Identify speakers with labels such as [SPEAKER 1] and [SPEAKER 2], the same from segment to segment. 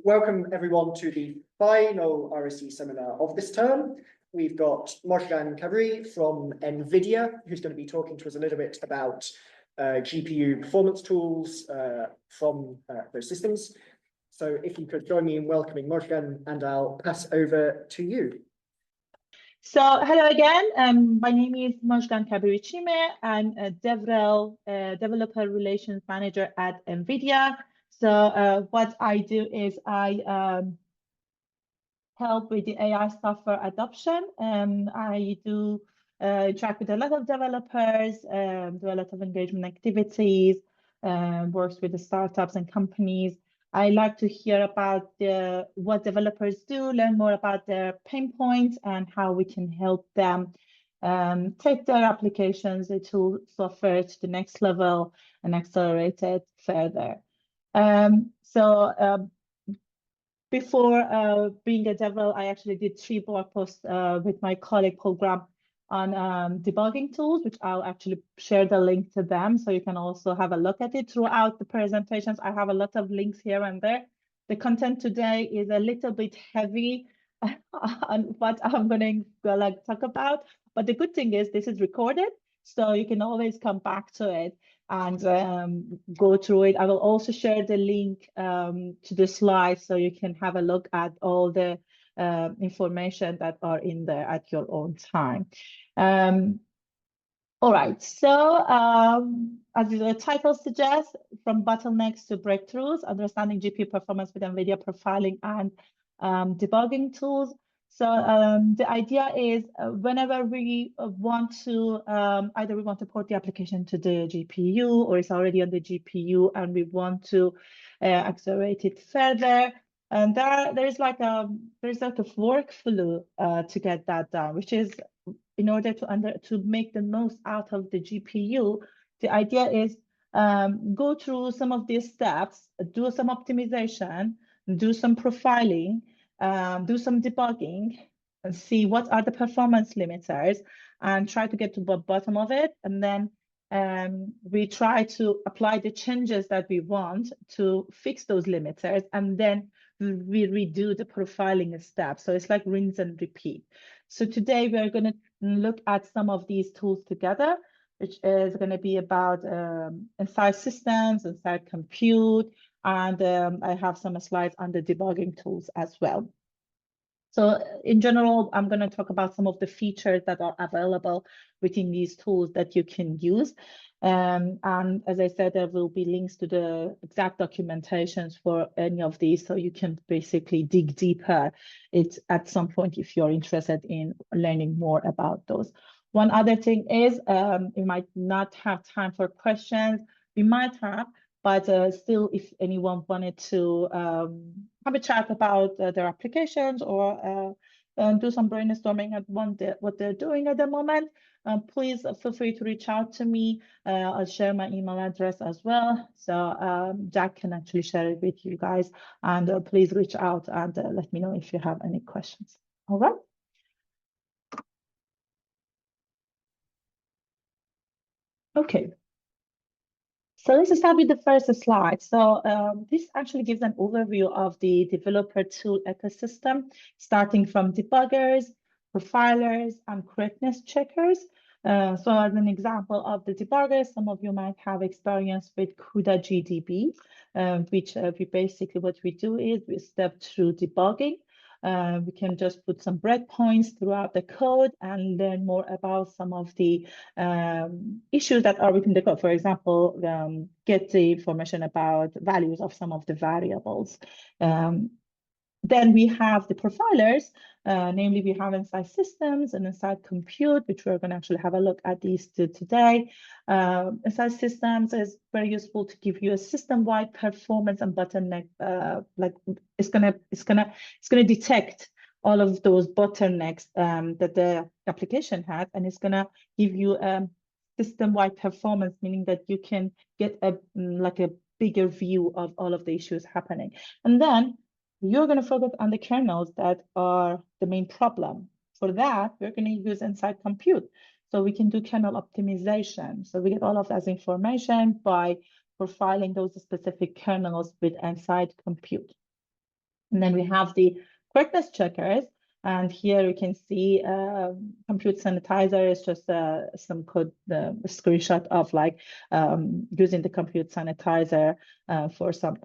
[SPEAKER 1] Welcome everyone to the final RSC seminar of this term. We've got Mozhgan Kabiri from NVIDIA, who's going to be talking to us a little bit about GPU performance tools from those systems. So if you could join me in welcoming Mozhgan, and I'll pass over to you.
[SPEAKER 2] So hello again, my name is Mozhgan Kabiri chimeh. I'm a DevRel, Developer Relations Manager at NVIDIA. So what I do is I help with the AI software adoption. I do interact with a lot of developers, do a lot of engagement activities, works with the startups and companies. I like to hear about what developers do, learn more about their pain points and how we can help them take their applications, the tool software to the next level and accelerate it further. Before being a DevRel, I actually did 3 blog posts with my colleague Paul Graham on debugging tools, which I'll actually share the link to them, so you can also have a look at it. Throughout the presentations, I have a lot of links here and there. The content today is a little bit heavy on what I'm going to talk about, but the good thing is this is recorded, so you can always come back to it and go through it. I will also share the link to the slides so you can have a look at all the information that are in there at your own time. All right, so as the title suggests, from bottlenecks to breakthroughs, understanding GPU performance with NVIDIA profiling and debugging tools. So the idea is whenever we want to, either we want to port the application to the GPU or it's already on the GPU and we want to accelerate it further. And there's like a workflow to get that done, which is in order to make the most out of the GPU. The idea is go through some of these steps, do some optimization, do some profiling, do some debugging, and see what are the performance limiters, and try to get to the bottom of it. And then we try to apply the changes that we want to fix those limiters, and then we redo the profiling step. So it's like rinse and repeat. So today we are going to look at some of these tools together, which is going to be about Nsight systems, Nsight compute, and I have some slides on the debugging tools as well. So in general, I'm going to talk about some of the features that are available within these tools that you can use. And as I said, there will be links to the exact documentations for any of these, so you can basically dig deeper at some point if you're interested in learning more about those. One other thing is we might not have time for questions. We might have, but still, if anyone wanted to have a chat about their applications or do some brainstorming at what they're doing at the moment, please feel free to reach out to me. I'll share my email address as well, so Jack can actually share it with you guys. And please reach out and let me know if you have any questions. All right. Okay. So let's start with the first slide. So this actually gives an overview of the developer tool ecosystem, starting from debuggers, profilers, and correctness checkers. So as an example of the debuggers, some of you might have experience with CUDA GDB, which what we do is we step through debugging. We can just put some breakpoints throughout the code and learn more about some of the issues that are within the code. For example, get the information about values of some of the variables. Then we have the profilers, namely we have Nsight systems and Nsight compute, which we're going to actually have a look at these two today. Nsight systems is very useful to give you a system-wide performance and bottleneck. It's gonna detect all of those bottlenecks that the application has, and it's gonna give you a system-wide performance, meaning that you can get a bigger view of all of the issues happening. And then you're going to focus on the kernels that are the main problem. For that, we're going to use Nsight compute. So we can do kernel optimization. So we get all of that information by profiling those specific kernels with Nsight compute. And then we have the correctness checkers. And here you can see compute sanitizer is just some code, the screenshot of like using the compute sanitizer for some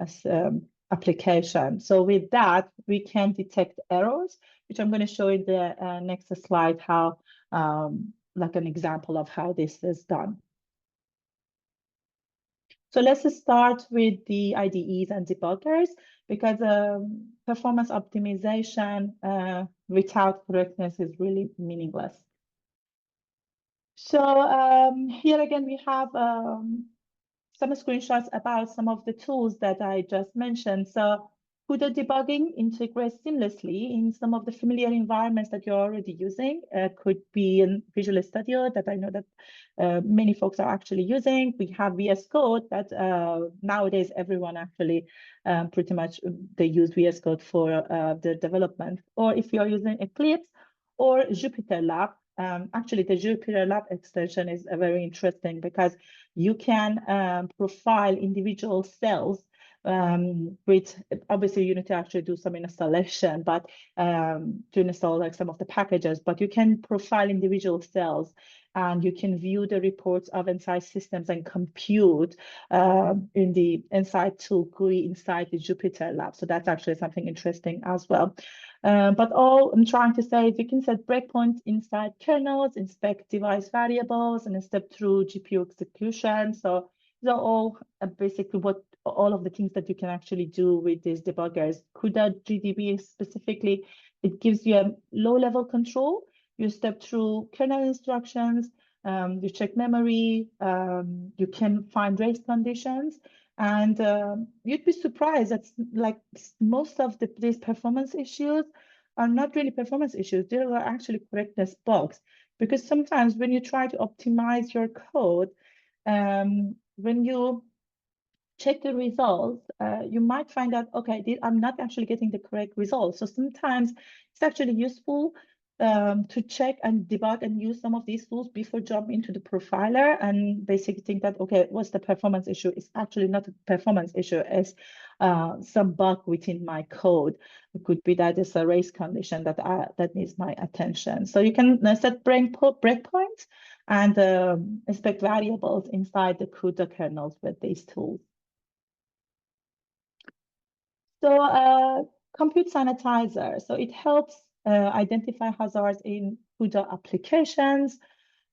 [SPEAKER 2] application. So with that, we can detect errors, which I'm going to show in the next slide how, like an example of how this is done. So let's start with the IDEs and debuggers, because performance optimization without correctness is really meaningless. So here again, we have some screenshots about some of the tools that I just mentioned. So CUDA debugging integrates seamlessly in some of the familiar environments that you're already using. Could be in Visual Studio that I know that many folks are actually using. We have VS Code that nowadays everyone actually pretty much they use VS Code for their development. Or if you're using Eclipse or Jupyter Lab, actually the Jupyter Lab extension is very interesting because you can profile individual cells with, obviously you need to actually do some installation, but to install like some of the packages, but you can profile individual cells and you can view the reports of Nsight systems and compute in the Nsight tool GUI inside the Jupyter Lab. So that's actually something interesting as well. But all I'm trying to say is you can set breakpoints inside kernels, inspect device variables, and step through GPU execution. So these are all basically what all of the things that you can actually do with these debuggers. CUDA GDB specifically, it gives you a low-level control. You step through kernel instructions, you check memory, you can find race conditions, and you'd be surprised that like most of these performance issues are not really performance issues. They are actually correctness bugs. Because sometimes when you try to optimize your code, when you check the results, you might find out, okay, I'm not actually getting the correct results. So sometimes it's actually useful to check and debug and use some of these tools before jumping into the profiler and basically think that, okay, what's the performance issue? It's actually not a performance issue, it's some bug within my code. It could be that it's a race condition that needs my attention. So you can set breakpoints and inspect variables inside the CUDA kernels with these tools. So compute sanitizer, so it helps identify hazards in CUDA applications.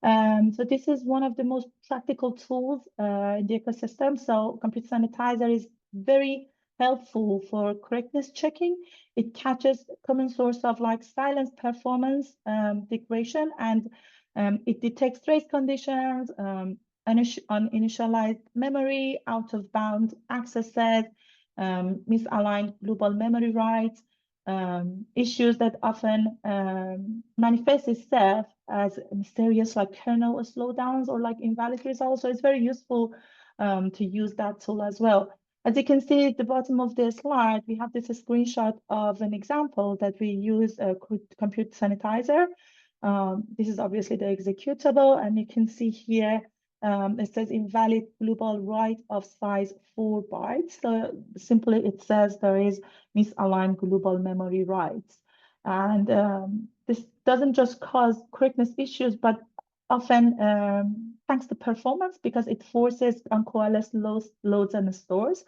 [SPEAKER 2] So this is one of the most practical tools in the ecosystem. So compute sanitizer is very helpful for correctness checking. It catches common source of like silence performance degradation, and it detects race conditions, uninitialized memory, out of bound accesses, misaligned global memory rights, issues that often manifest itself as mysterious like kernel slowdowns or like invalid results. So it's very useful to use that tool as well. As you can see at the bottom of the slide, we have this screenshot of an example that we use compute sanitizer. This is obviously the executable, and you can see here it says invalid global write of size 4 bytes. So simply it says there is misaligned global memory rights. And this doesn't just cause correctness issues, but often thanks to performance because it forces uncoalesced loads and stores.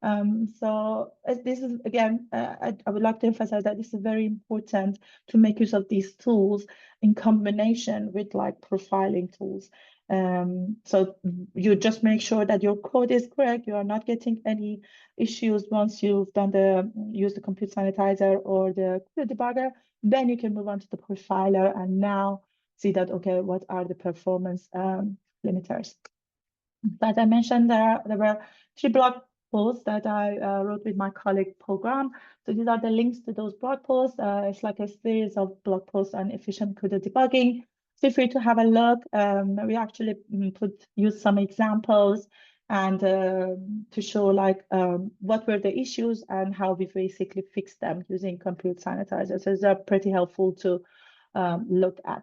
[SPEAKER 2] So this is, again, I would like to emphasize that this is very important to make use of these tools in combination with like profiling tools. So you just make sure that your code is correct. You are not getting any issues once you've done use the compute sanitizer or the debugger. Then you can move on to the profiler and now see that, okay, what are the performance limiters? As I mentioned, there were 3 blog posts that I wrote with my colleague Program. So these are the links to those blog posts. It's like a series of blog posts on efficient CUDA debugging. Feel free to have a look. We actually use some examples and to show like what were the issues and how we basically fixed them using compute sanitizer. So these are pretty helpful to look at.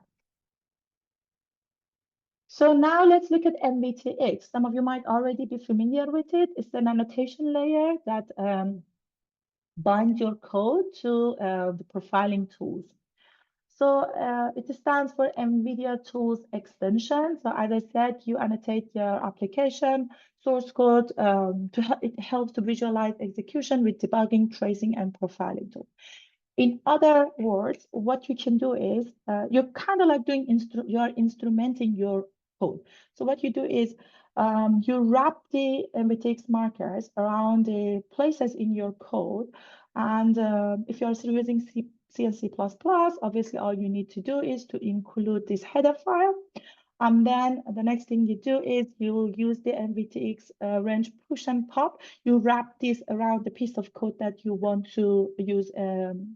[SPEAKER 2] So now let's look at NVTX. Some of you might already be familiar with it. It's an annotation layer that binds your code to the profiling tools. So it stands for NVIDIA Tools Extension. So as I said, you annotate your application source code it helps to visualize execution with debugging, tracing, and profiling tools. In other words, what you can do is you're kind of like doing you're instrumenting your code. So what you do is you wrap the NVTX markers around the places in your code. And if you're still using C and C++, obviously all you need to do is to include this header file. And then the next thing you do is you will use the NVTX range push and pop. You wrap this around the piece of code that you want to use,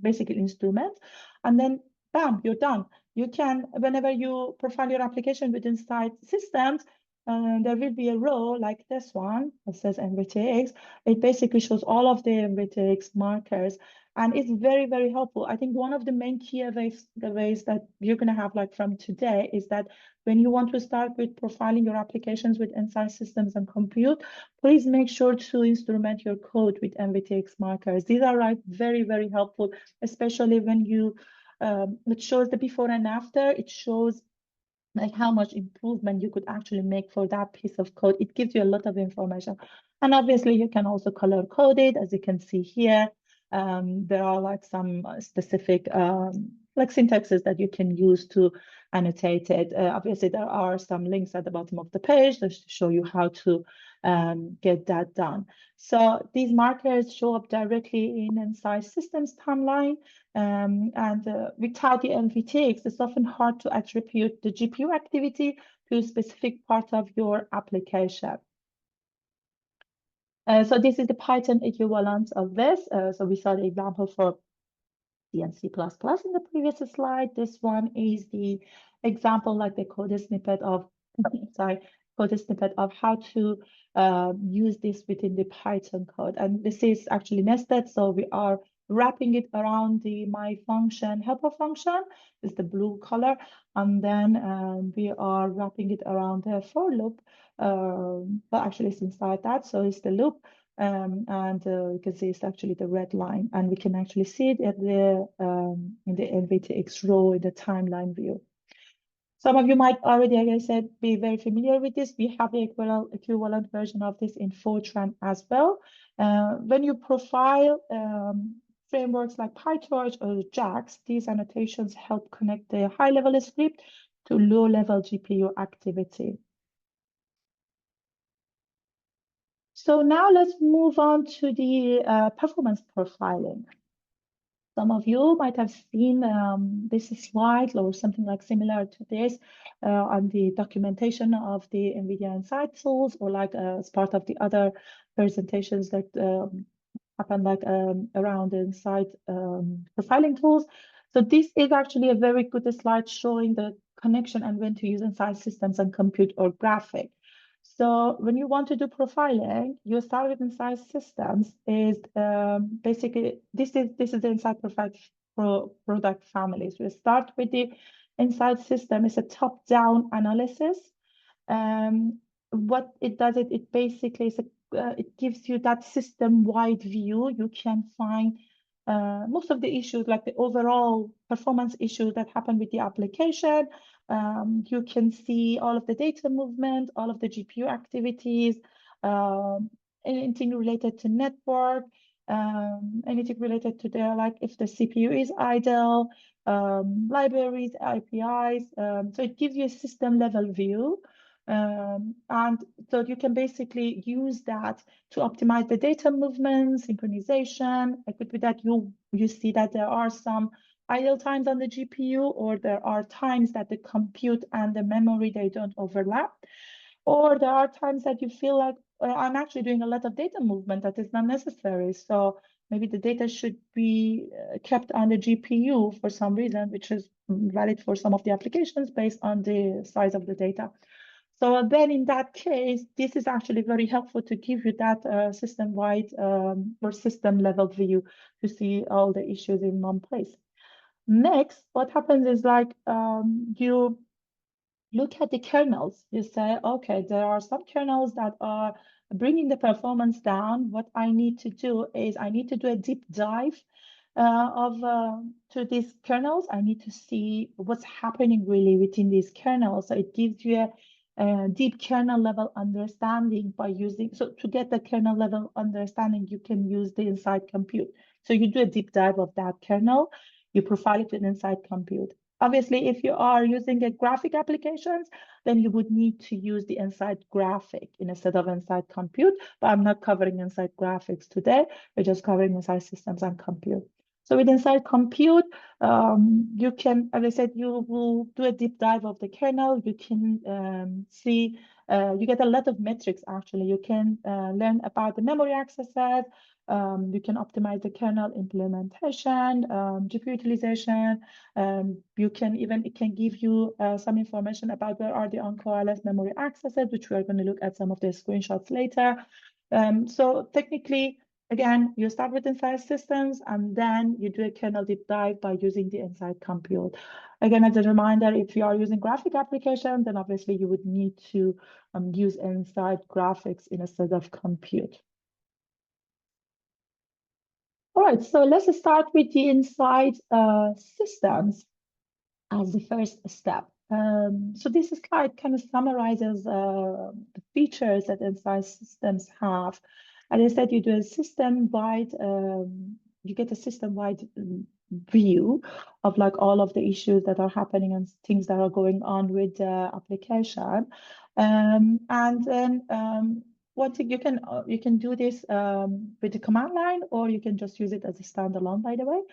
[SPEAKER 2] basically instrument, and then bam, you're done. You can, whenever you profile your application with Nsight systems, there will be a row like this one that says NVTX. It basically shows all of the NVTX markers. And it's very, very helpful. I think one of the main key ways that you're going to have like from today is that when you want to start with profiling your applications with Nsight systems and compute, please make sure to instrument your code with NVTX markers. These are like very, very helpful, especially when you, it shows the before and after. It shows like how much improvement you could actually make for that piece of code. It gives you a lot of information. And obviously you can also color code it, as you can see here. There are like some specific like syntaxes that you can use to annotate it. Obviously, there are some links at the bottom of the page that show you how to get that done. So these markers show up directly in Nsight systems timeline. And without the NVTX, it's often hard to attribute the GPU activity to a specific part of your application. So this is the Python equivalent of this. So we saw the example for C and C++ in the previous slide. This one is the example, like the code snippet of, code snippet of how to use this within the Python code. And this is actually nested. So we are wrapping it around the my function helper function, is the blue color. And then we are wrapping it around the for loop. But actually it's inside that. So it's the loop. And you can see it's actually the red line, and we can actually see it at the in the NVTX row in the timeline view. Some of you might already, like I said, be very familiar with this. We have the equivalent version of this in Fortran as well. When you profile frameworks like PyTorch or JAX, these annotations help connect the high-level script to low-level GPU activity. So now let's move on to the performance profiling. Some of you might have seen this slide or something like similar to this on the documentation of the NVIDIA Nsight tools, or like as part of the other presentations that happen like around the Nsight profiling tools. So this is actually a very good slide showing the connection and when to use Nsight systems and compute or graphic. So when you want to do profiling, you start with Nsight systems. Is basically this is the Nsight product family. So you start with the Nsight system. It's a top-down analysis. What it does, it basically is it gives you that system-wide view. You can find most of the issues, like the overall performance issues that happen with the application. You can see all of the data movement, all of the GPU activities, anything related to network, anything related to the, like if the CPU is idle, libraries, APIs. So it gives you a system level view. And so you can basically use that to optimize the data movement, synchronization. Like with that, you see that there are some idle times on the GPU, or there are times that the compute and the memory, they don't overlap. Or there are times that you feel like I'm actually doing a lot of data movement that is not necessary. So maybe the data should be kept on the GPU for some reason, which is valid for some of the applications based on the size of the data. So then in that case, this is actually very helpful to give you that system-wide or system-level view to see all the issues in one place. Next, what happens is like you look at the kernels. You say, okay, there are some kernels that are bringing the performance down. What I need to do is I need to do a deep dive to these kernels. I need to see what's happening really within these kernels. So it gives you a deep kernel level understanding by using, so to get the kernel level understanding, you can use the Nsight compute. So you do a deep dive of that kernel, you profile it with Nsight compute. Obviously, if you are using a graphic applications, then you would need to use the Nsight graphic instead of Nsight compute, but I'm not covering Nsight graphics today. We're just covering Nsight systems and compute. So with Nsight compute, you can, as I said, you will do a deep dive of the kernel. You can see, you get a lot of metrics actually. You can learn about the memory accesses. You can optimize the kernel implementation, GPU utilization. You can even, it can give you some information about where are the uncoalesced memory accesses, which we are going to look at some of the screenshots later. So technically, again, you start with Nsight systems and then you do a kernel deep dive by using the Nsight compute. Again, as a reminder, if you are using graphic application, then obviously you would need to use Nsight graphics instead of compute. All right, so let's start with the Nsight systems as the first step. So this slide kind of summarizes the features that Nsight systems have. As I said, you do a system-wide, you get a system-wide view of like all of the issues that are happening and things that are going on with the application. And then one thing you can do this with the command line, or you can just use it as a standalone, by the way.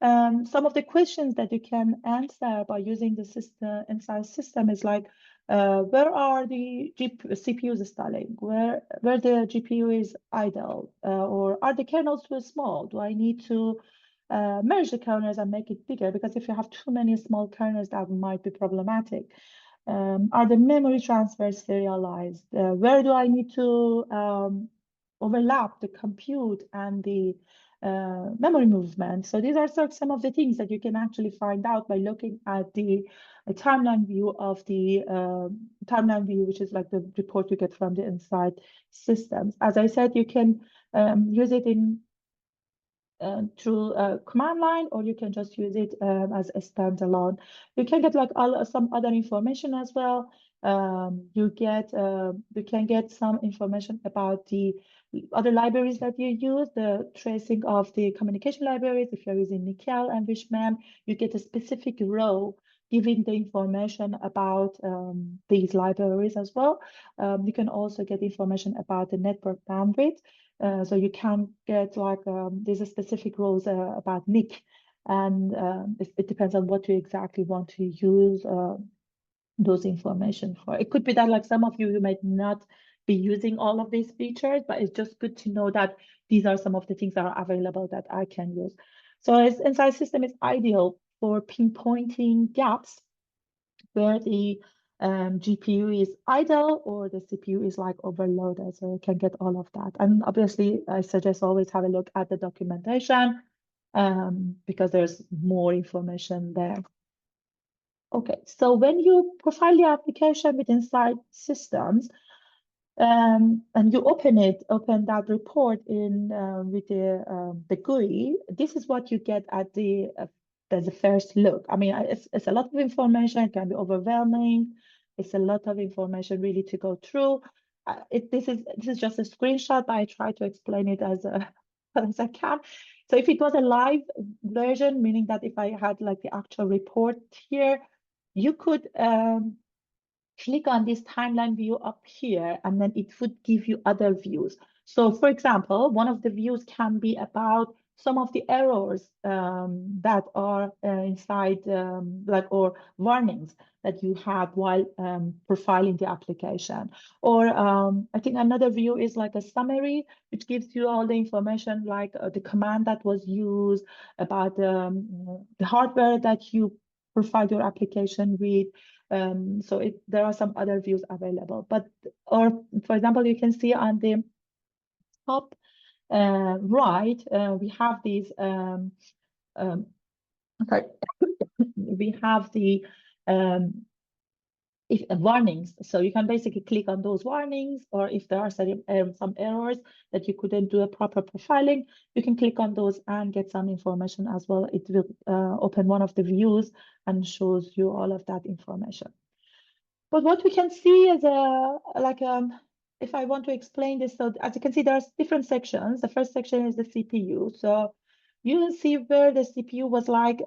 [SPEAKER 2] Some of the questions that you can answer by using the system Nsight system is like, where are the CPUs stalling? Where the GPU is idle? Or are the kernels too small? Do I need to merge the kernels and make it bigger? Because if you have too many small kernels, that might be problematic. Are the memory transfers serialized? Where do I need to overlap the compute and the memory movement? So these are some of the things that you can actually find out by looking at the timeline view of the timeline view, which is like the report you get from the Nsight systems. As I said, you can use it in through a command line, or you can just use it as a standalone. You can get like some other information as well. You can get some information about the other libraries that you use, the tracing of the communication libraries. If you're using Nickel enrichment, you get a specific row giving the information about these libraries as well. You can also get information about the network bandwidth. So you can get like, there's a specific rules about NIC, and it depends on what you exactly want to use those information for. It could be that like some of you might not be using all of these features, but it's just good to know that these are some of the things that are available that I can use. So Nsight system is ideal for pinpointing gaps where the GPU is idle or the CPU is like overloaded, so you can get all of that. And obviously, I suggest always have a look at the documentation because there's more information there. Okay, so when you profile the application with Nsight systems, and you open that report in with the GUI, this is what you get at the as a first look. I mean, it's a lot of information. It can be overwhelming. It's a lot of information really to go through. This is just a screenshot, but I try to explain it as as I can. So if it was a live version, meaning that if I had like the actual report here, you could click on this timeline view up here, and then it would give you other views. So for example, one of the views can be about some of the errors that are inside, like, or warnings that you have while profiling the application. Or I think another view is like a summary, which gives you all the information, like the command that was used, about the hardware that you profile your application with. So there are some other views available, or for example, you can see on the top right, we have these, sorry, we have the if warnings. So you can basically click on those warnings, or if there are some errors that you couldn't do a proper profiling, you can click on those and get some information as well. It will open one of the views and shows you all of that information. But what we can see is if I want to explain this, so as you can see, there's different sections. The first section is the CPU. So you will see where the CPU was like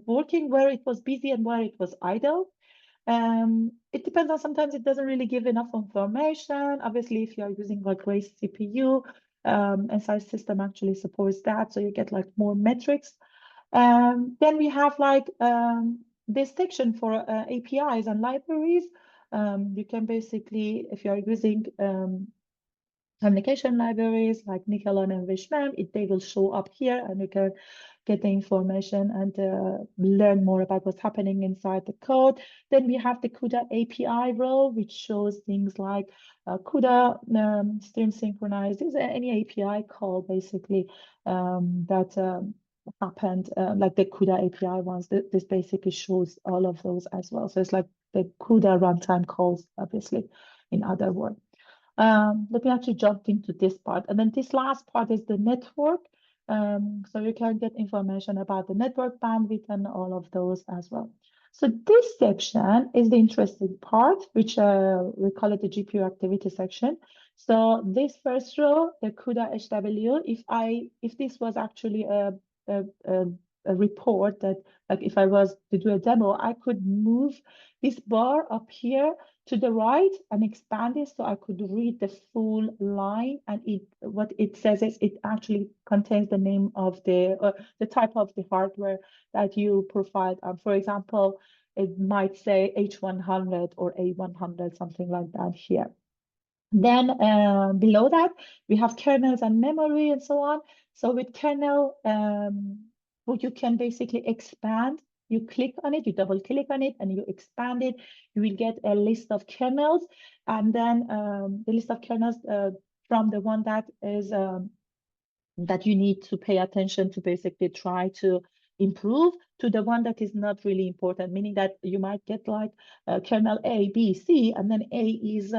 [SPEAKER 2] working, where it was busy and where it was idle. It depends on, sometimes it doesn't really give enough information. Obviously, if you are using like Grace CPU, Nsight system actually supports that, so you get like more metrics. Then we have like this section for APIs and libraries. You can basically, if you are using communication libraries like Nickelon and Vishmem, they will show up here, and you can get the information and learn more about what's happening inside the code. Then we have the CUDA API row, which shows things like CUDA stream synchronize. Is any API call basically that happened, like the CUDA API ones. This basically shows all of those as well. So it's like the CUDA runtime calls, obviously, in other words. Let me actually jump into this part. And then this last part is the network. So you can get information about the network bandwidth and all of those as well. So this section is the interesting part, which we call it the GPU activity section. So this first row, the CUDA HW, if this was actually a report that, like if I was to do a demo, I could move this bar up here to the right and expand it so I could read the full line, and what it says is it actually contains the name of the type of the hardware that you profiled. For example, it might say H100 or A100, something like that here. Then below that, we have kernels and memory and so on. So with kernel, what you can basically expand, you click on it, you double click on it, and you expand it. You will get a list of kernels, and then the list of kernels from the one that is that you need to pay attention to, basically try to improve, to the one that is not really important, meaning that you might get like kernel A, B, C, and then A is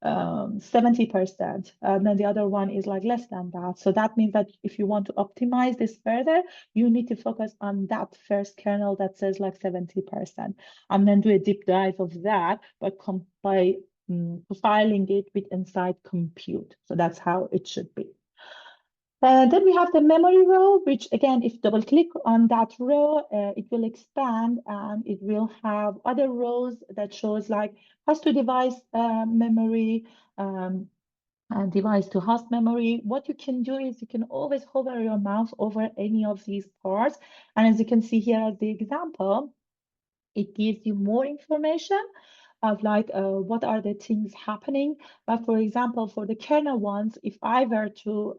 [SPEAKER 2] 70%, and then the other one is like less than that. So that means that if you want to optimize this further, you need to focus on that first kernel that says like 70%, and then do a deep dive of that by profiling it with Nsight Compute. So that's how it should be. Then we have the memory row, which again, if double click on that row, it will expand, and it will have other rows that shows like host to device memory, and device to host memory. What you can do is you can always hover your mouse over any of these parts. And as you can see here as the example, it gives you more information of like what are the things happening. But for example, for the kernel ones, if I were to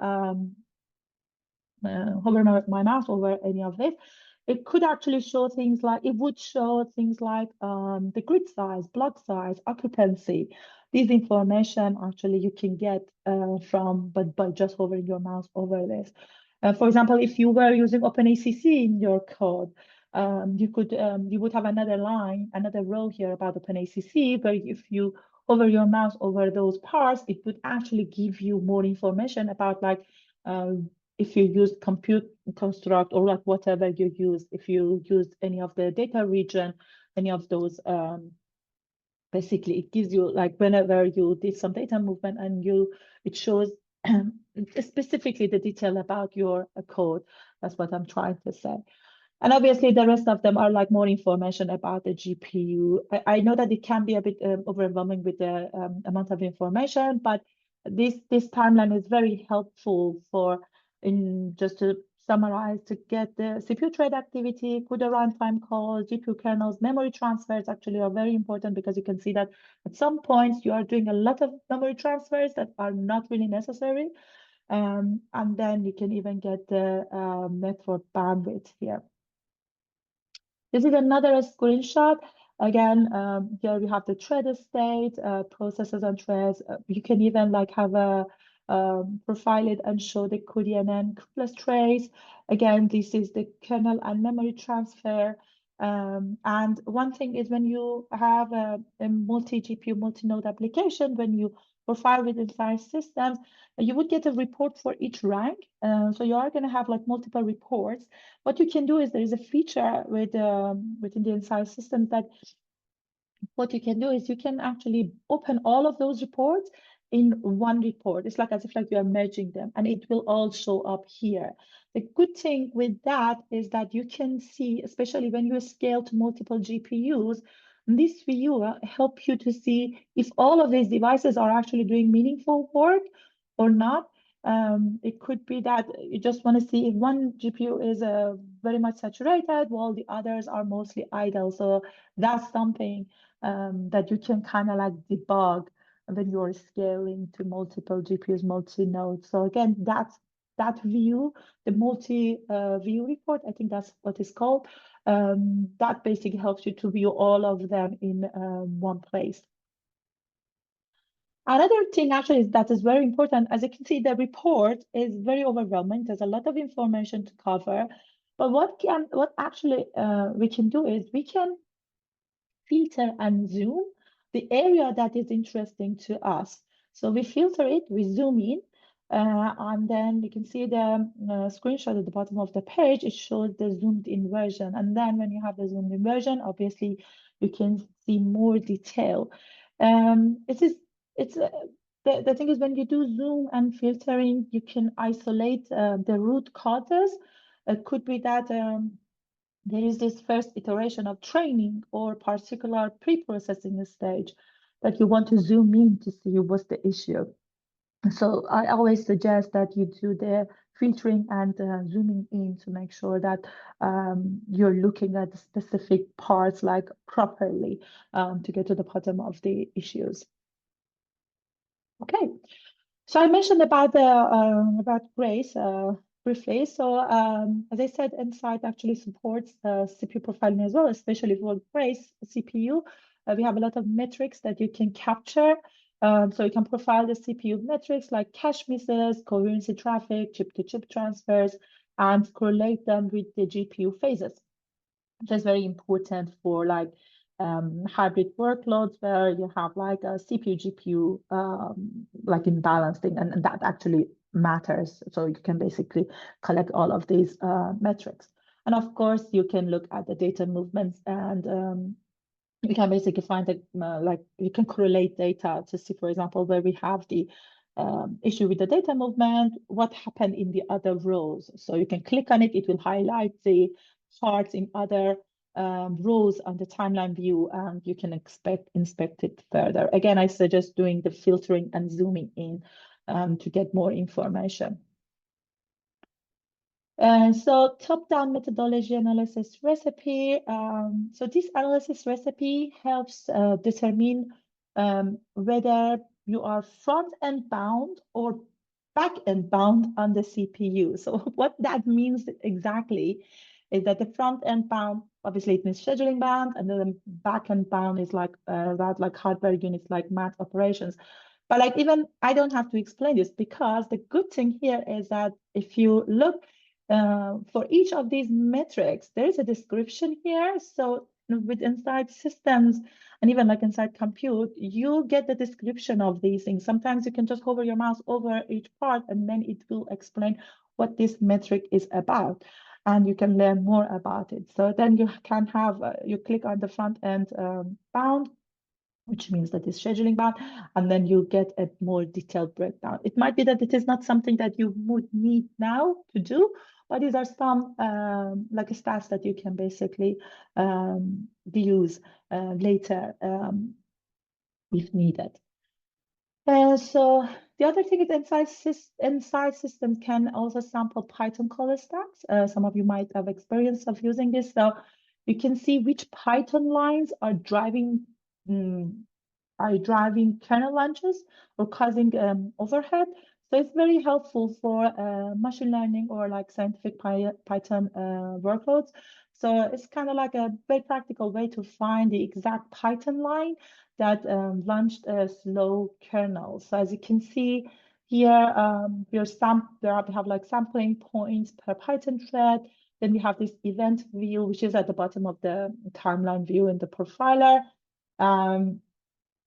[SPEAKER 2] hover my mouse over any of this, it could actually show things like, it would show things like the grid size, block size, occupancy. These information actually you can get but by just hovering your mouse over this. For example, if you were using OpenACC in your code, you would have another line, another row here about OpenACC, but if you hover your mouse over those parts, it would actually give you more information about like if you use compute construct or like whatever you use, if you use any of the data region, any of those, basically it gives you like whenever you did some data movement, and it shows specifically the detail about your code. That's what I'm trying to say. And obviously the rest of them are like more information about the GPU. I know that it can be a bit overwhelming with the amount of information, but this timeline is very helpful for, just to summarize, to get the CPU thread activity, CUDA runtime calls, GPU kernels, memory transfers actually are very important, because you can see that at some points you are doing a lot of memory transfers that are not really necessary. And then you can even get the network bandwidth here. This is another screenshot. Again, here we have the thread state, processes and threads. You can even like have a profile it and show the cuDNN plus trace. Again, this is the kernel and memory transfer. And one thing is when you have a multi-GPU, multi-node application, when you profile with Nsight systems, you would get a report for each rank. So you are going to have like multiple reports. What you can do is there is a feature with within the Nsight system that what you can do is you can actually open all of those reports in one report. It's like as if like you are merging them, and it will all show up here. The good thing with that is that you can see, especially when you scale to multiple GPUs, this viewer help you to see if all of these devices are actually doing meaningful work or not. It could be that you just want to see if one GPU is very much saturated while the others are mostly idle. So that's something that you can kind of like debug when you're scaling to multiple GPUs, multi-nodes. So again, that view, the multi-view report, I think that's what it's called. That basically helps you to view all of them in one place. Another thing actually is that is very important. As you can see, the report is very overwhelming. There's a lot of information to cover. But what actually we can do is we can filter and zoom the area that is interesting to us. So we filter it, we zoom in, and then you can see the screenshot at the bottom of the page. It shows the zoomed in version. And then when you have the zoomed in version, obviously you can see more detail. The thing is when you do zoom and filtering, you can isolate the root causes. It could be that there is this first iteration of training or particular pre-processing stage that you want to zoom in to see what's the issue. So I always suggest that you do the filtering and zooming in to make sure that you're looking at the specific parts like properly to get to the bottom of the issues. Okay, so I mentioned about Grace briefly. So as I said, Nsight actually supports CPU profiling as well, especially for Grace CPU. We have a lot of metrics that you can capture. So you can profile the CPU metrics like cache misses, coherency traffic, chip-to-chip transfers, and correlate them with the GPU phases. That's very important for like hybrid workloads where you have like a CPU GPU like imbalance thing, and that actually matters. So you can basically collect all of these metrics. And of course, you can look at the data movements, and you can basically find that like you can correlate data to see, for example, where we have the issue with the data movement, what happened in the other rows. So you can click on it, it will highlight the parts in other rows on the timeline view, and you can inspect it further. Again, I suggest doing the filtering and zooming in to get more information. So top-down methodology analysis recipe. So this analysis recipe helps determine whether you are front-end bound or back-end bound on the CPU. So what that means exactly is that the front-end bound, obviously it means scheduling bound, and then the back-end bound is like that, like hardware units, like math operations. But like even I don't have to explain this, because the good thing here is that if you look for each of these metrics, there is a description here. So with Nsight systems and even like Nsight compute, you get the description of these things. Sometimes you can just hover your mouse over each part and then it will explain what this metric is about, and you can learn more about it. So then you can have, you click on the front end bound, which means that it's scheduling bound, and then you get a more detailed breakdown. It might be that it is not something that you would need now to do, but these are some like stats that you can basically use later if needed. So the other thing is Nsight systems can also sample Python call stacks. Some of you might have experience of using this. So you can see which Python lines are driving kernel launches or causing overhead. So it's very helpful for machine learning or like scientific Python workloads. So it's kind of like a very practical way to find the exact Python line that launched a slow kernel. So as you can see here, we have like sampling points per Python thread. Then we have this event view, which is at the bottom of the timeline view in the profiler.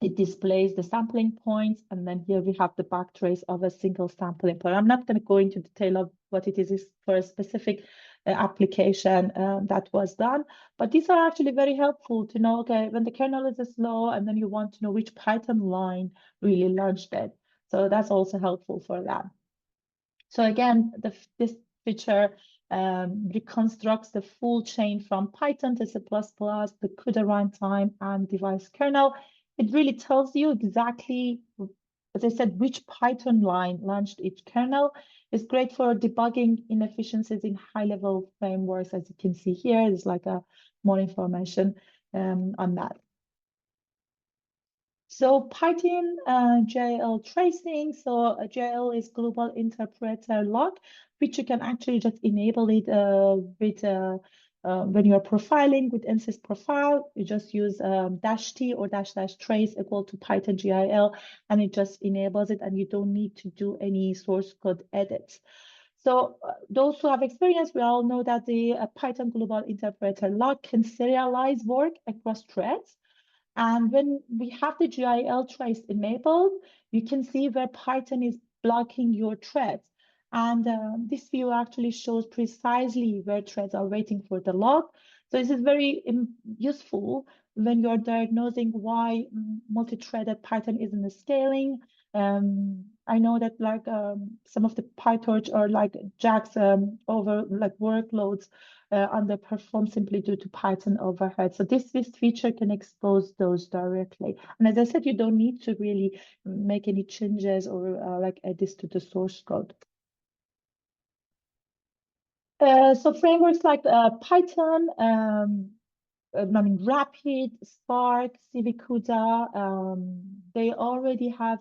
[SPEAKER 2] It displays the sampling points, and then here we have the backtrace of a single sampling point. I'm not going to go into detail of what it is for a specific application that was done, but these are actually very helpful to know, okay, when the kernel is slow, and then you want to know which Python line really launched it. So that's also helpful for that. So again, this feature reconstructs the full chain from Python to C++, the CUDA runtime, and device kernel. It really tells you exactly, as I said, which Python line launched each kernel. It's great for debugging inefficiencies in high-level frameworks. As you can see here, there's like more information on that. So Python JL tracing. So JL is global interpreter lock, which you can actually just enable it with when you're profiling with Nsight profile. You just use -t or --trace equal to Python GIL, and it just enables it, and you don't need to do any source code edits. So those who have experience, we all know that the Python global interpreter lock can serialize work across threads. And when we have the GIL trace enabled, you can see where Python is blocking your threads. And this view actually shows precisely where threads are waiting for the lock. So this is very useful when you're diagnosing why multi-threaded Python isn't scaling. I know that like some of the PyTorch or like JAX over like workloads underperform simply due to Python overhead. So this feature can expose those directly. And as I said, you don't need to really make any changes or like add this to the source code. So frameworks like Python, Rapid, Spark, CUDA, they already have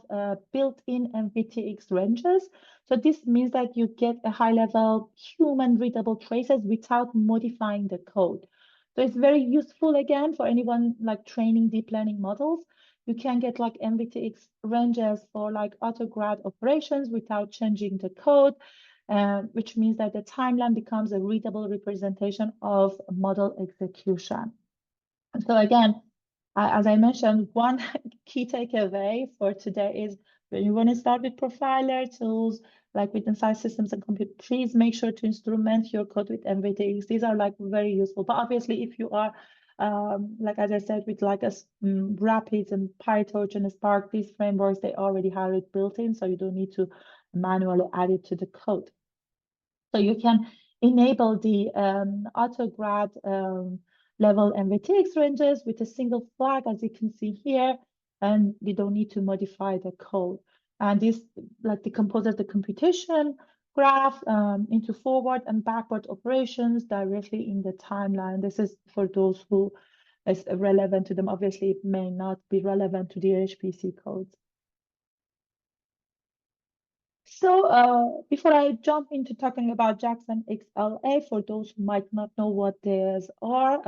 [SPEAKER 2] built-in MVTX ranges. So this means that you get a high-level human-readable traces without modifying the code. So it's very useful, again, for anyone like training deep learning models. You can get like MVTX ranges for like autograd operations without changing the code. Which means that the timeline becomes a readable representation of model execution. So again, as I mentioned, one key takeaway for today is when you want to start with profiler tools, like with Nsight systems and compute trees, make sure to instrument your code with MVTX. These are like very useful. But obviously, if you are, like as I said, with like Rapids and PyTorch and Spark, these frameworks, they already have it built in, so you don't need to manually add it to the code. So you can enable the autograd level MVTX ranges with a single flag, as you can see here, and you don't need to modify the code. And this like decomposes the computation graph into forward and backward operations directly in the timeline. This is for those who is relevant to them. Obviously, it may not be relevant to the HPC codes. So before I jump into talking about JAX and XLA, for those who might not know what these are,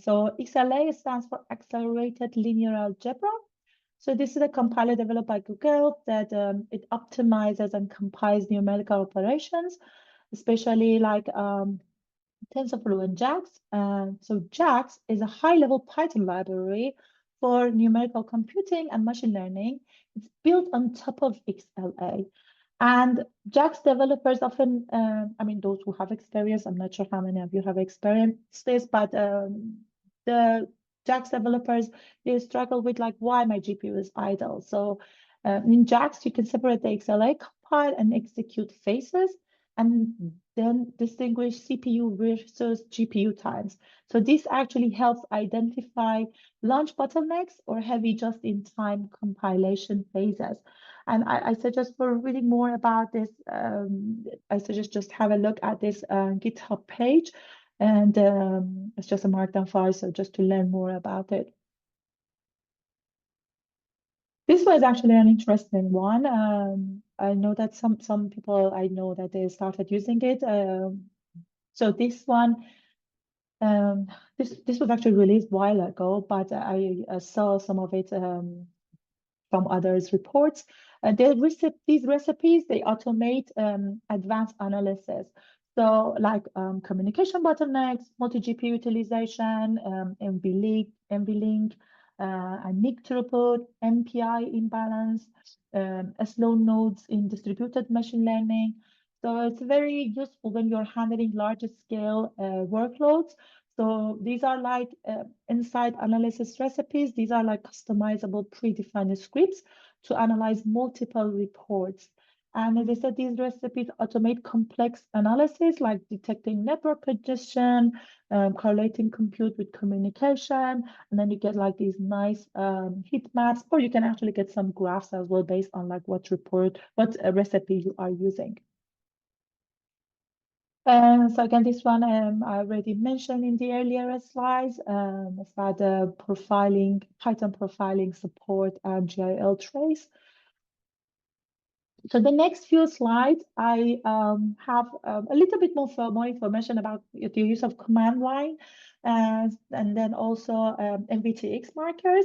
[SPEAKER 2] so XLA stands for Accelerated Linear Algebra. So this is a compiler developed by Google that it optimizes and compiles numerical operations, especially like TensorFlow and JAX. So JAX is a high-level Python library for numerical computing and machine learning. It's built on top of XLA. And JAX developers often, I mean, those who have experience, I'm not sure how many of you have experienced this, but the JAX developers, they struggle with like, why my GPU is idle. So in JAX, you can separate the XLA compile and execute phases, and then distinguish CPU versus GPU times. So this actually helps identify launch bottlenecks or heavy just-in-time compilation phases. And I suggest for reading more about this, I suggest just have a look at this GitHub page. And it's just a markdown file, so just to learn more about it. This was actually an interesting one. I know that some people, I know that they started using it. So this one, this was actually released a while ago, but I saw some of it from others' reports. These recipes, they automate advanced analysis. So like communication bottlenecks, multi-GPU utilization, NVLink, and NIC throughput, MPI imbalance, slow nodes in distributed machine learning. So it's very useful when you're handling larger scale workloads. So these are like Nsight analysis recipes. These are like customizable predefined scripts to analyze multiple reports. And as I said, these recipes automate complex analysis like detecting network congestion, correlating compute with communication, and then you get like these nice heat maps, or you can actually get some graphs as well based on like what recipe you are using. So again, this one I already mentioned in the earlier slides. It's about the profiling, Python profiling support and GIL trace. So the next few slides, I have a little bit more information about the use of command line and then also NVTX markers.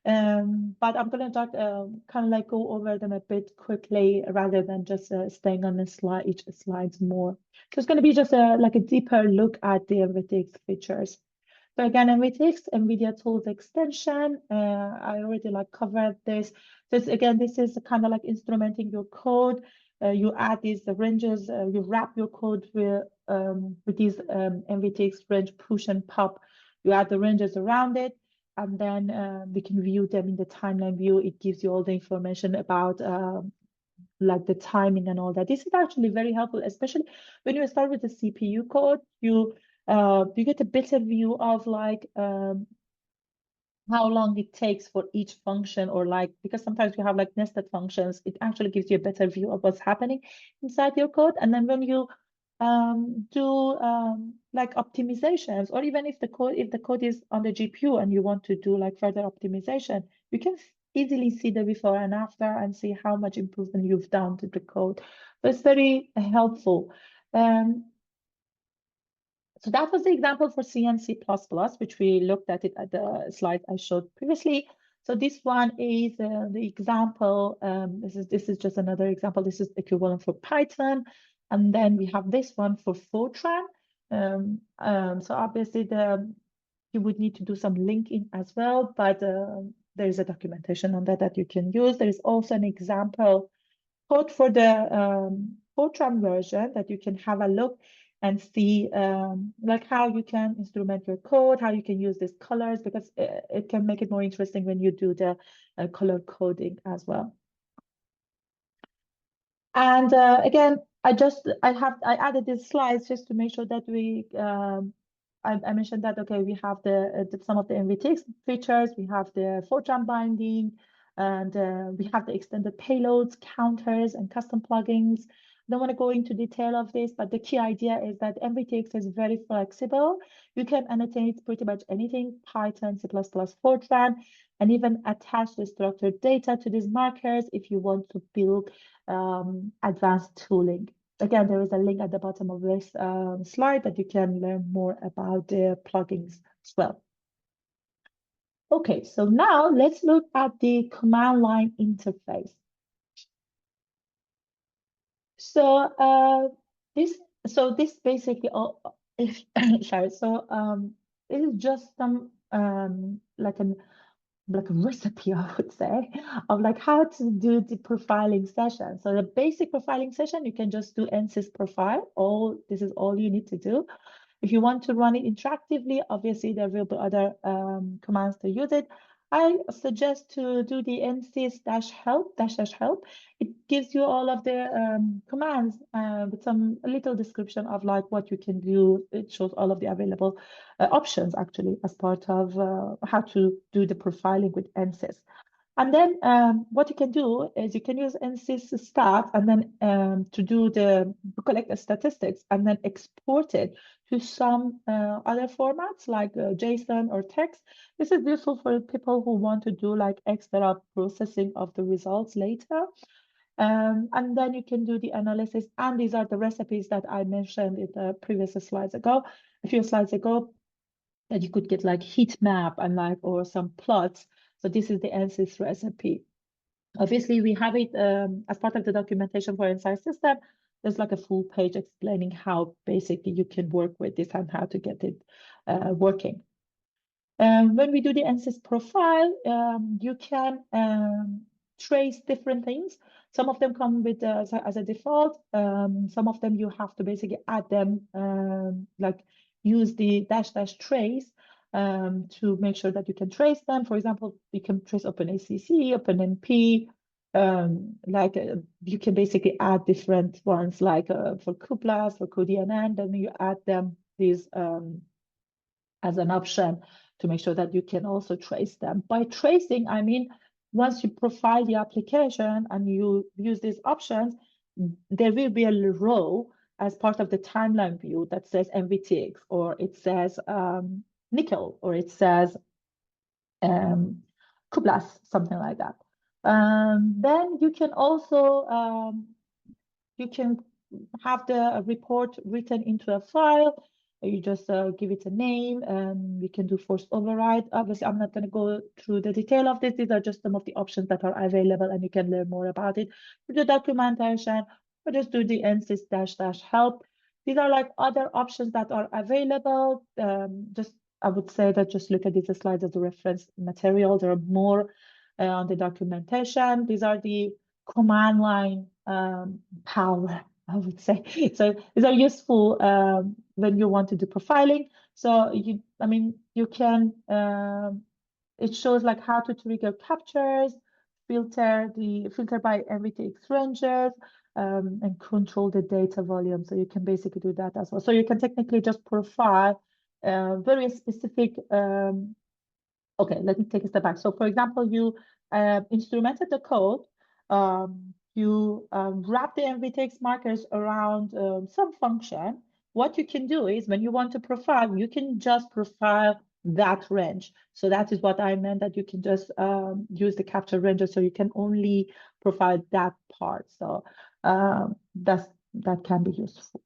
[SPEAKER 2] But I'm going to kind of like go over them a bit quickly rather than just staying on the slide, each slides more. So it's going to be just like a deeper look at the NVTX features. So again, NVTX, NVIDIA Tools Extension, I already like covered this. So again, this is kind of like instrumenting your code. You add these ranges, you wrap your code with these NVTX range push and pop. You add the ranges around it, and then we can view them in the timeline view. It gives you all the information about like the timing and all that. This is actually very helpful, especially when you start with the CPU code. You get a better view of like how long it takes for each function, or like, because sometimes you have like nested functions, it actually gives you a better view of what's happening inside your code. And then when you do like optimizations, or even if the code is on the GPU and you want to do like further optimization, you can easily see the before and after and see how much improvement you've done to the code. So it's very helpful. So that was the example for C and C++, which we looked at it at the slide I showed previously. So this one is the example. This is just another example. This is equivalent for Python. And then we have this one for Fortran. So obviously you would need to do some linking as well, but there is a documentation on that you can use. There is also an example code for the Fortran version that you can have a look and see like how you can instrument your code, how you can use these colors, because it can make it more interesting when you do the color coding as well. And again, I added these slides just to make sure that I mentioned that, okay, we have some of the NVTX features, we have the Fortran binding, and we have the extended payloads, counters, and custom plugins. I don't want to go into detail of this, but the key idea is that NVTX is very flexible. You can annotate pretty much anything, Python, C++, Fortran, and even attach the structured data to these markers if you want to build advanced tooling. Again, there is a link at the bottom of this slide that you can learn more about the plugins as well. Okay, so now let's look at the command line interface. So this basically sorry. So this is just some like a recipe, I would say, of like how to do the profiling session. So the basic profiling session, you can just do NSYS profile. This is all you need to do. If you want to run it interactively, obviously there will be other commands to use it. I suggest to do the NSYS-help. It gives you all of the commands with some little description of like what you can do. It shows all of the available options actually as part of how to do the profiling with NSYS. And then what you can do is you can use NSYS stats and then to collect the statistics and then export it to some other formats like JSON or text. This is useful for people who want to do like extra processing of the results later. And then you can do the analysis. And these are the recipes that I mentioned in the previous slides ago, a few slides ago, that you could get like heat map and like, or some plots. So this is the NSYS recipe. Obviously, we have it as part of the documentation for Nsight system. there's like a full page explaining how basically you can work with this and how to get it working. When we do the Ansys profile, you can trace different things. Some of them come with as a default. Some of them you have to basically add them, like use the -- trace to make sure that you can trace them. For example, you can trace OpenACC, OpenMP. You can basically add different ones, like for CUDA, for CUDA, then you add them these as an option to make sure that you can also trace them. By tracing, I mean, once you profile the application and you use these options, there will be a row as part of the timeline view that says NVTX, or it says nickel, or it says CUBLAS, something like that. Then you can also you can have the report written into a file. You just give it a name, and you can do force override. Obviously, I'm not going to go through the detail of this. These are just some of the options that are available, and you can learn more about it through the documentation, or just do the Ansys -- help. These are like other options that are available. I would say that just look at these slides as a reference material. There are more on the documentation. These are the command line power, I would say. So these are useful when you want to do profiling. So you can, it shows like how to trigger captures, filter by NVTX ranges, and control the data volume. So you can basically do that as well. So you can technically just profile very specific. Okay, let me take a step back. So for example, you instrumented the code, you wrap the NVTX markers around some function. What you can do is when you want to profile, you can just profile that range. So that is what I meant, that you can just use the capture ranges, so you can only profile that part. So that can be useful.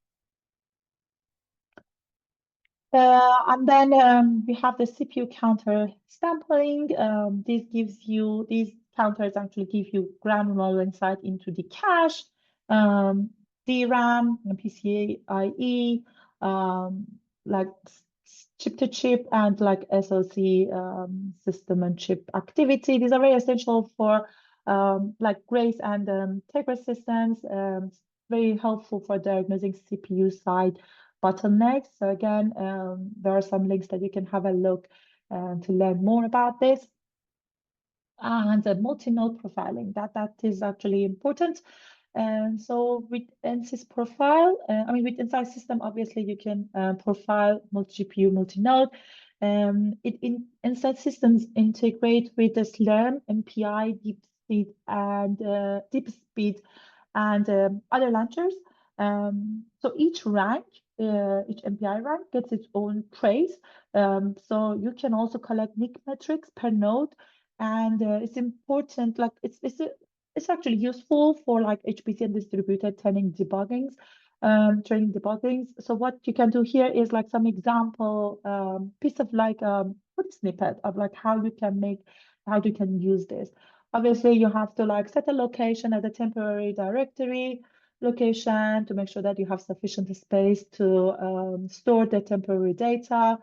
[SPEAKER 2] And then we have the CPU counter sampling. These counters actually give you granular insight into the cache, DRAM, and PCIe, like chip to chip, and like SoC system and chip activity. These are very essential for like Grace and Tegra systems. Very helpful for diagnosing CPU side bottlenecks. So again, there are some links that you can have a look to learn more about this. And the multi-node profiling, that is actually important. And so with Ansys profile, with Nsight system, obviously you can profile multi-GPU, multi-node. Nsight systems integrate with the Slurm, MPI, DeepSpeed, and other launchers. So each rank, each MPI rank gets its own trace. So you can also collect NIC metrics per node, and it's important. Like it's actually useful for like HPC and distributed training debuggings. So what you can do here is like some example piece of like code snippet of like how you can use this. Obviously, you have to like set a location as a temporary directory location to make sure that you have sufficient space to store the temporary data.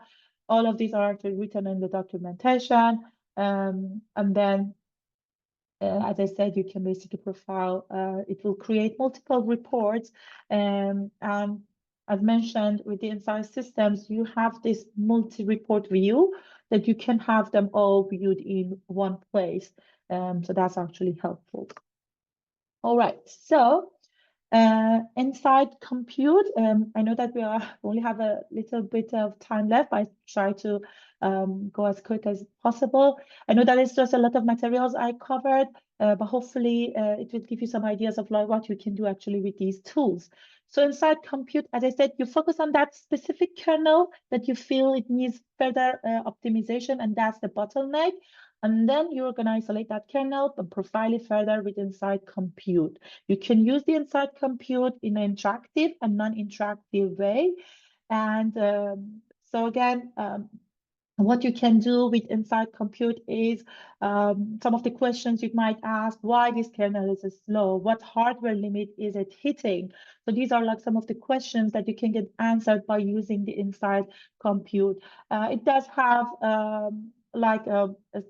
[SPEAKER 2] All of these are actually written in the documentation. And then, as I said, you can basically profile. It will create multiple reports. And as mentioned, with the Nsight systems, you have this multi-report view that you can have them all viewed in one place. So that's actually helpful. All right, so Nsight compute. I know that we only have a little bit of time left, but I try to go as quick as possible. I know that it's just a lot of materials I covered, but hopefully it will give you some ideas of like what you can do actually with these tools. So Nsight compute, as I said, you focus on that specific kernel that you feel it needs further optimization, and that's the bottleneck. And then you're going to isolate that kernel and profile it further with Nsight compute. You can use the Nsight compute in an interactive and non-interactive way. And so again, What you can do with Nsight Compute is some of the questions you might ask: why this kernel is slow? What hardware limit is it hitting? So these are like some of the questions that you can get answered by using the Nsight Compute. It does have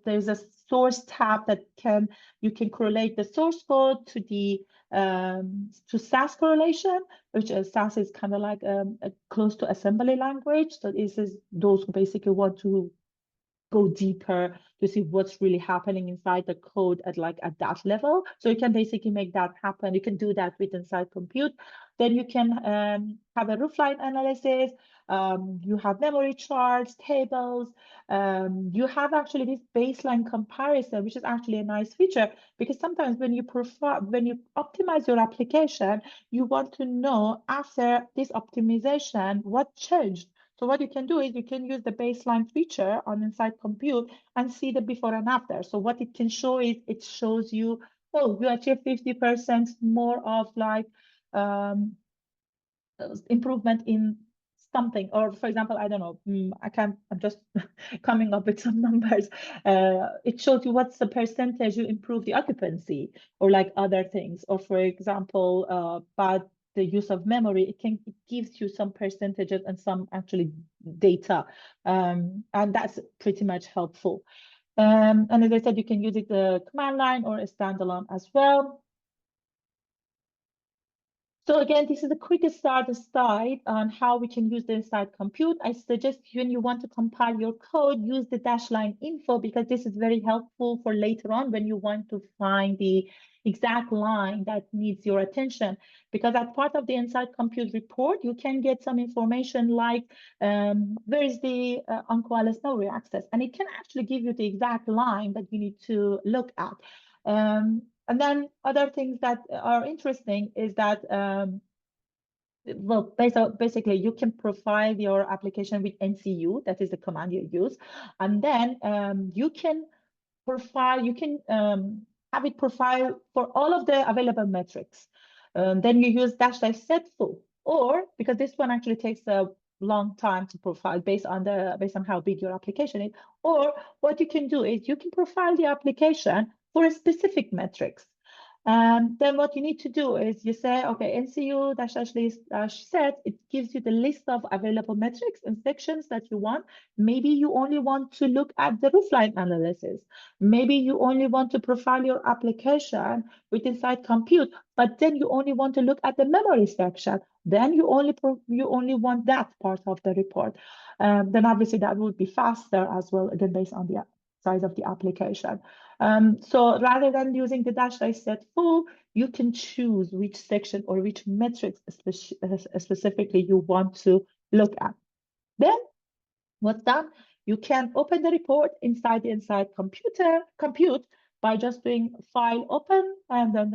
[SPEAKER 2] there's a source tab that you can correlate the source code to the to SAS correlation, which SAS is kind of like close to assembly language. So this is those who basically want to go deeper to see what's really happening inside the code at that level. So you can basically make that happen. You can do that with Nsight Compute. Then you can have a roofline analysis. You have memory charts, tables. You have actually this baseline comparison, which is actually a nice feature, because sometimes when you optimize your application, you want to know after this optimization what changed. So what you can do is you can use the baseline feature on Nsight Compute and see the before and after. So what it can show is it shows you, oh, you achieve 50% more of improvement in something. Or for example, I don't know, I'm just coming up with some numbers. It shows you what's the percentage you improve the occupancy or like other things. Or for example, but the use of memory, it gives you some percentages and some actually data, and that's pretty much helpful. And as I said, you can use it the command line or a standalone as well. So again, this is the quickest start aside on how we can use the Nsight Compute. I suggest when you want to compile your code, use the dash line info, because this is very helpful for later on when you want to find the exact line that needs your attention. Because as part of the Nsight Compute report, you can get some information like where is the uncoalesced memory access, and it can actually give you the exact line that you need to look at. And then other things that are interesting is that, well, basically you can profile your application with NCU, that is the command you use. And then you can have it profile for all of the available metrics. Then you use --set full, or because this one actually takes a long time to profile based on how big your application is. Or what you can do is you can profile the application for a specific metrics. Then what you need to do is you say, okay, NCU -list-set, it gives you the list of available metrics and sections that you want. Maybe you only want to look at the roofline analysis. Maybe you only want to profile your application with Nsight Compute, but then you only want to look at the memory section. Then you only want that part of the report. Then obviously that would be faster as well, again, based on the size of the application. So rather than using the --set full, you can choose which section or which metrics specifically you want to look at. Then what's done? You can open the report inside the Nsight Compute by just doing file open and then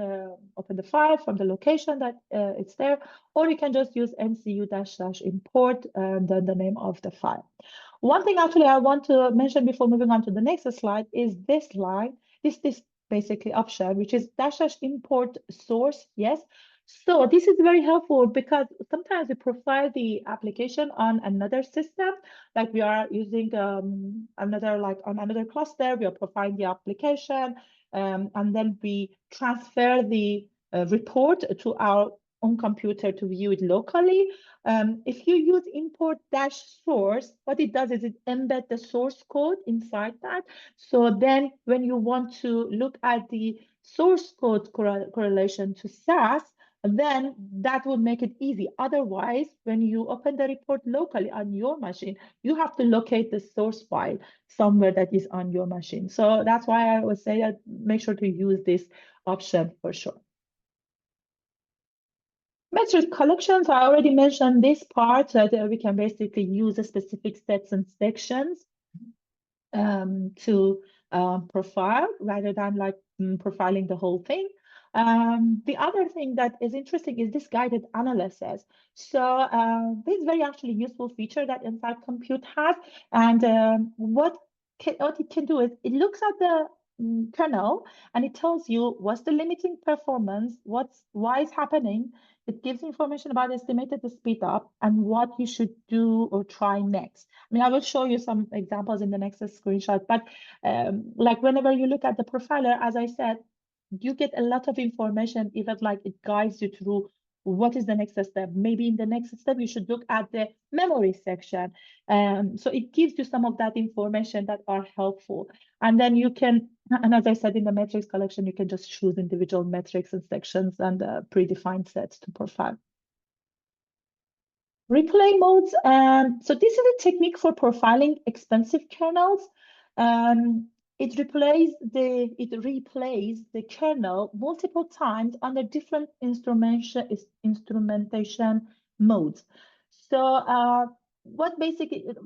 [SPEAKER 2] open the file from the location that it's there, or you can just use NCU-import and then the name of the file. One thing actually I want to mention before moving on to the next slide is this line, this basically option, which is --import source. Yes. So this is very helpful because sometimes we profile the application on another system, like we are using on another cluster, we are profiling the application, and then we transfer the report to our own computer to view it locally. If you use import -source, what it does is it embeds the source code inside that. So then when you want to look at the source code correlation to SAS, then that would make it easy. Otherwise, when you open the report locally on your machine, you have to locate the source file somewhere that is on your machine. So that's why I would say that make sure to use this option for sure. Metric collections, I already mentioned this part, that we can basically use the specific sets and sections to profile rather than profiling the whole thing. The other thing that is interesting is this guided analysis. So this is very actually useful feature that Nsight Compute has. And what it can do is it looks at the kernel and it tells you what's the limiting performance, why it's happening, it gives information about estimated speed up and what you should do or try next. I mean, I will show you some examples in the next screenshot, but like whenever you look at the profiler, as I said, you get a lot of information, even like it guides you through what is the next step. Maybe in the next step, you should look at the memory section. So it gives you some of that information that are helpful. And then you can, and as I said, in the metrics collection, you can just choose individual metrics and sections and predefined sets to profile. Replay modes. So this is a technique for profiling expensive kernels. It replays the kernel multiple times under different instrumentation modes. So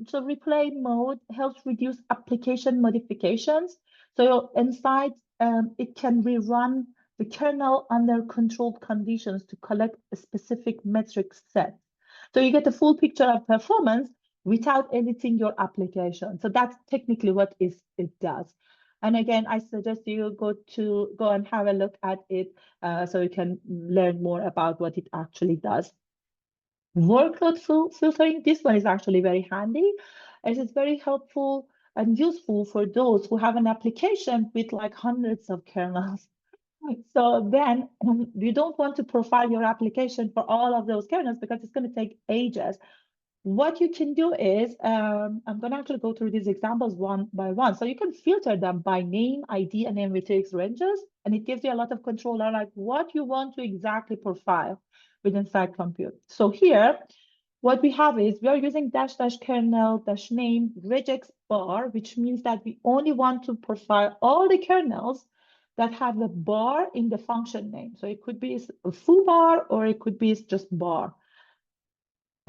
[SPEAKER 2] so replay mode helps reduce application modifications. So Nsight, it can rerun the kernel under controlled conditions to collect a specific metric set. So you get a full picture of performance without editing your application. So that's technically what it does. And again, I suggest you go and have a look at it so you can learn more about what it actually does. Workload filtering, this one is actually very handy. It is very helpful and useful for those who have an application with like hundreds of kernels. So then you don't want to profile your application for all of those kernels because it's going to take ages. What you can do is, I'm going to actually go through these examples one by one. So you can filter them by name, ID, and NVTX ranges, and it gives you a lot of control on like what you want to exactly profile with Nsight Compute. So here, what we have is we are using --kernel -name regex bar, which means that we only want to profile all the kernels that have a bar in the function name. So it could be a foo bar or it could be just bar.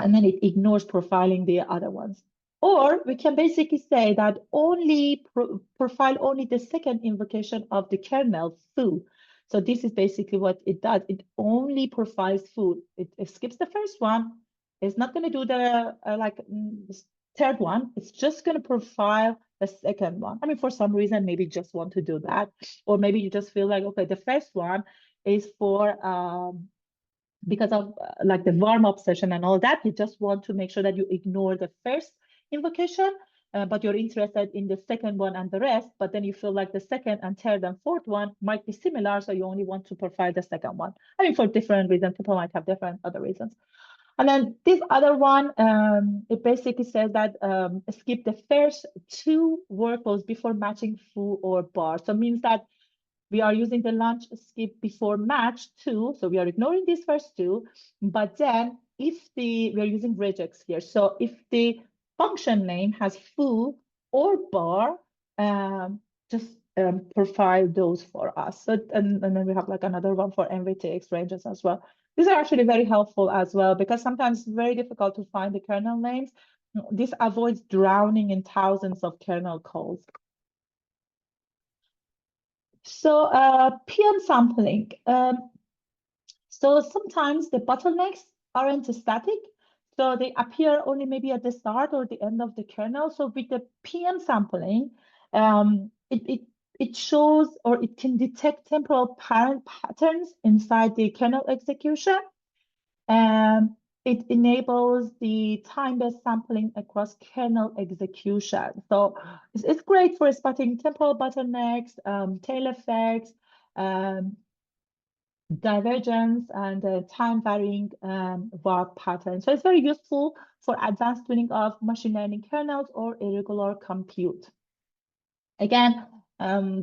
[SPEAKER 2] And then it ignores profiling the other ones. Or we can basically say that only profile only the second invocation of the kernel foo. So this is basically what it does. It only profiles foo. It skips the first one. It's not going to do the third one. It's just going to profile the second one. I mean, for some reason, maybe you just want to do that. Or maybe you just feel like, okay, the first one is for because of like the warm-up session and all that, you just want to make sure that you ignore the first invocation, but you're interested in the second one and the rest, but then you feel like the second and third and fourth one might be similar, so you only want to profile the second one. I mean, for different reasons, people might have different other reasons. And then this other one, it basically says that skip the first two workloads before matching foo or bar. So it means that we are using the launch skip before match 2, so we are ignoring these first two, but then we are using regex here. So if the function name has foo or bar, just profile those for us. So, and then we have like another one for NVTX ranges as well. These are actually very helpful as well, because sometimes it's very difficult to find the kernel names. This avoids drowning in thousands of kernel calls. So PM sampling. So sometimes the bottlenecks aren't static. So they appear only maybe at the start or the end of the kernel. So with the PM sampling, it shows or it can detect temporal parent patterns inside the kernel execution. It enables the time-based sampling across kernel execution. So it's great for spotting temporal bottlenecks, tail effects, divergence, and time-varying warp patterns. So it's very useful for advanced tuning of machine learning kernels or irregular compute. Again,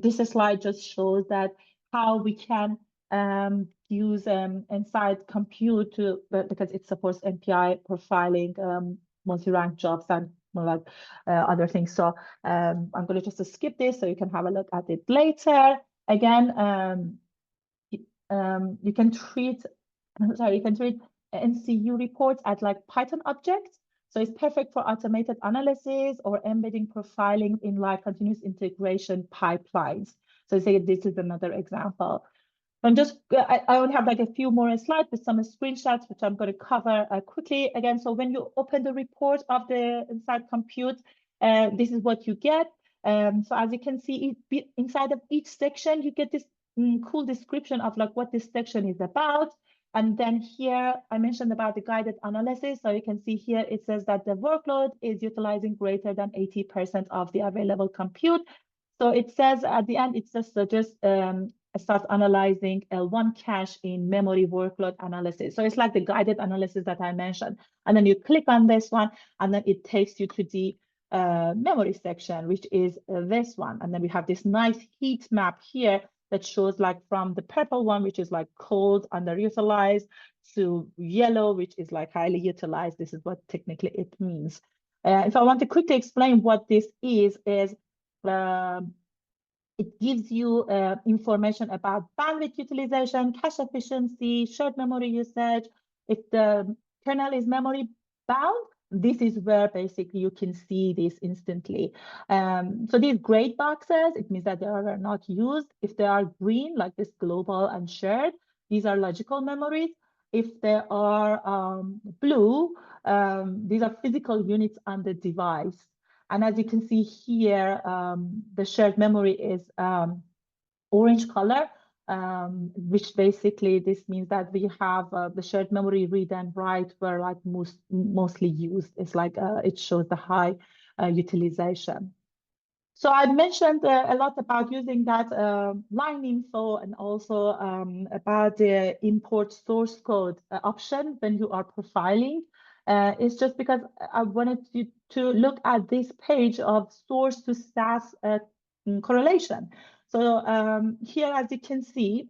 [SPEAKER 2] this slide just shows that how we can use Nsight Compute because it supports MPI profiling, multi-rank jobs, and like other things. So I'm going to just skip this so you can have a look at it later. Again, you can treat NCU reports as like Python objects. So it's perfect for automated analysis or embedding profiling in like continuous integration pipelines. So say this is another example. I only have like a few more slides with some screenshots, which I'm going to cover quickly again. So when you open the report of the Nsight Compute, this is what you get. So as you can see, inside of each section, you get this cool description of like what this section is about. And then here I mentioned about the guided analysis. So you can see here it says that the workload is utilizing greater than 80% of the available compute. So it says at the end, it just suggests start analyzing L1 cache in memory workload analysis. So it's like the guided analysis that I mentioned. And then you click on this one, and then it takes you to the memory section, which is this one. And then we have this nice heat map here that shows like from the purple one, which is like cold, underutilized, to yellow, which is like highly utilized. This is what technically it means. If I want to quickly explain what this is it gives you information about bandwidth utilization, cache efficiency, shared memory usage. If the kernel is memory bound, this is where basically you can see this instantly. So these gray boxes, it means that they are not used. If they are green, like this global and shared, these are logical memories. If they are blue, these are physical units on the device. And as you can see here, the shared memory is orange color, which basically this means that we have the shared memory read and write were like mostly used. It's like it shows the high utilization. So I mentioned a lot about using that line info and also about the import source code option when you are profiling. It's just because I wanted you to look at this page of source to SAS correlation. So here, as you can see,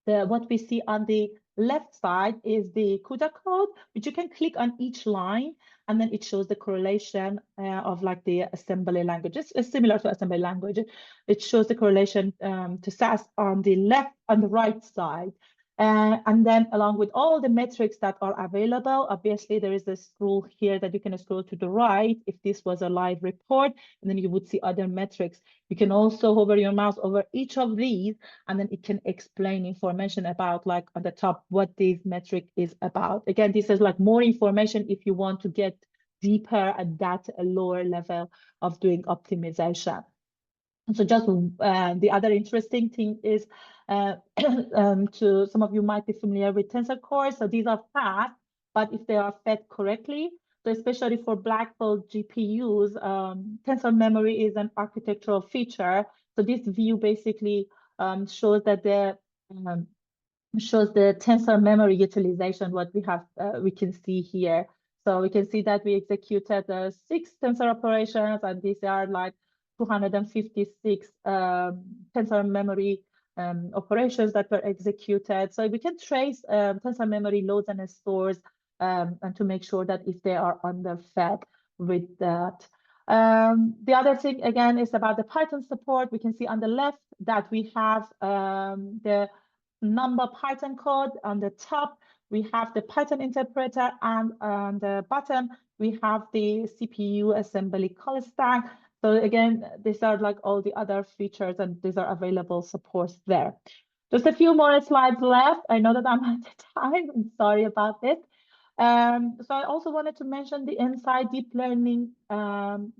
[SPEAKER 2] what we see on the left side is the CUDA code, which you can click on each line, and then it shows the correlation of like the assembly languages. It's similar to assembly language. It shows the correlation to SAS on the left, on the right side. And then along with all the metrics that are available, obviously there is a scroll here that you can scroll to the right if this was a live report, and then you would see other metrics. You can also hover your mouse over each of these, and then it can explain information about like on the top what this metric is about. Again, this is like more information if you want to get deeper at that lower level of doing optimization. So just the other interesting thing is to some of you might be familiar with tensor cores. So these are fast, but if they are fed correctly, so especially for Blackwell GPUs, tensor memory is an architectural feature. So this view basically shows that the tensor memory utilization. What we have, we can see here. So we can see that we executed 6 tensor operations, and these are like 256 tensor memory operations that were executed. So we can trace tensor memory loads and stores and to make sure that if they are underfed with that. The other thing, again, is about the Python support. We can see on the left that we have the number Python code. On the top, we have the Python interpreter, and on the bottom, we have the CPU assembly call stack. So again, these are like all the other features, and these are available supports there. Just a few more slides left. I know that I'm at time. I'm sorry about this. So I also wanted to mention the Nsight Deep Learning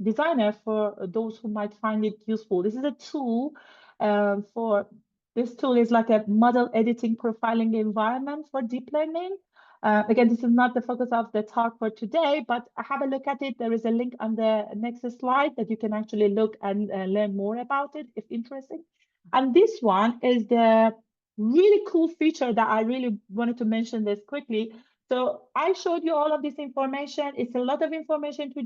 [SPEAKER 2] Designer for those who might find it useful. This is a tool this tool is like a model editing profiling environment for deep learning. Again, this is not the focus of the talk for today, but have a look at it. There is a link on the next slide that you can actually look and learn more about it if interested. And this one is the really cool feature that I really wanted to mention this quickly. So I showed you all of this information. It's a lot of information to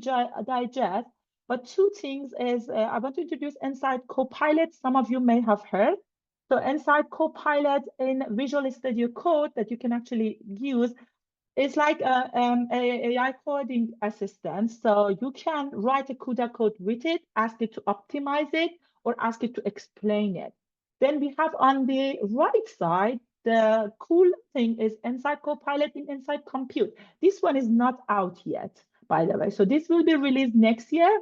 [SPEAKER 2] digest, but 2 things is I want to introduce Nsight Copilot. Some of you may have heard. So Nsight Copilot in Visual Studio Code that you can actually use is like a AI coding assistant. So you can write a CUDA code with it, ask it to optimize it, or ask it to explain it. Then we have on the right side, the cool thing is Nsight Copilot in Nsight Compute. This one is not out yet, by the way. So this will be released next year.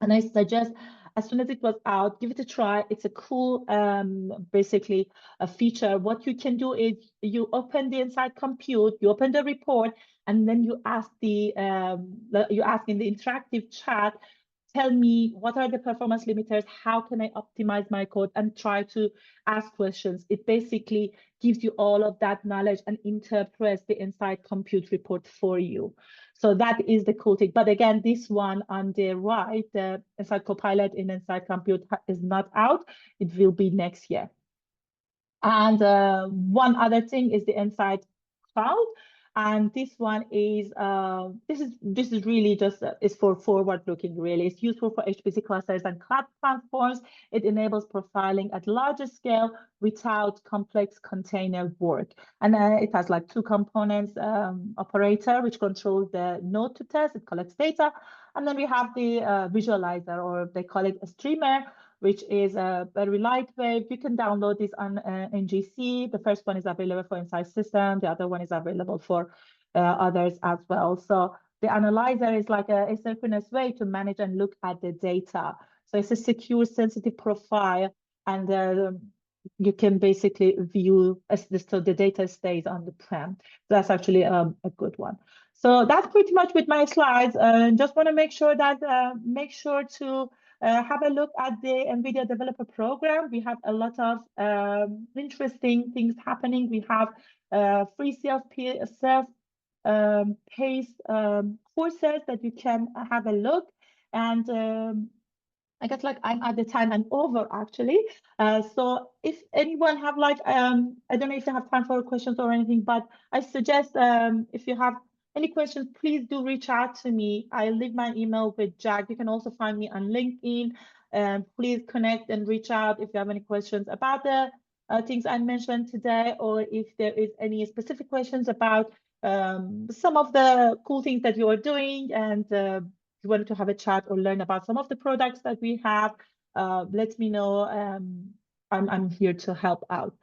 [SPEAKER 2] And I suggest as soon as it was out, give it a try. It's a cool, basically a feature. What you can do is you open the Nsight Compute, you open the report, and then you ask you ask in the interactive chat tell me what are the performance limiters, how can I optimize my code, and try to ask questions. It basically gives you all of that knowledge and interprets the Nsight Compute report for you. So that is the cool thing. But again, this one on the right, the Nsight Copilot in Nsight Compute is not out. It will be next year. And one other thing is the Nsight Cloud. And this one is this is really just is for forward looking. Really, it's useful for HPC clusters and cloud platforms. It enables profiling at larger scale without complex container work. And it has like two components: operator, which controls the node to test. It collects data, and then we have the visualizer, or they call it a streamer, which is a very lightweight. You can download this on NGC. The first one is available for Nsight system. The other one is available for others as well. So the analyzer is like a asynchronous way to manage and look at the data. So it's a secure, sensitive profile, and you can basically view so the data stays on the prem. So that's actually a good one. So that's pretty much with my slides. Just want to make sure that to have a look at the NVIDIA Developer Program. We have a lot of interesting things happening. We have free self-paced courses that you can have a look. And I guess like I'm at the time and over actually. So if anyone have like, I don't know if you have time for questions or anything, but I suggest if you have any questions, please do reach out to me. I'll leave my email with Jack. You can also find me on LinkedIn. Please connect and reach out if you have any questions about the things I mentioned today, or if there is any specific questions about some of the cool things that you are doing, and you wanted to have a chat or learn about some of the products that we have, let me know. I'm here to help out.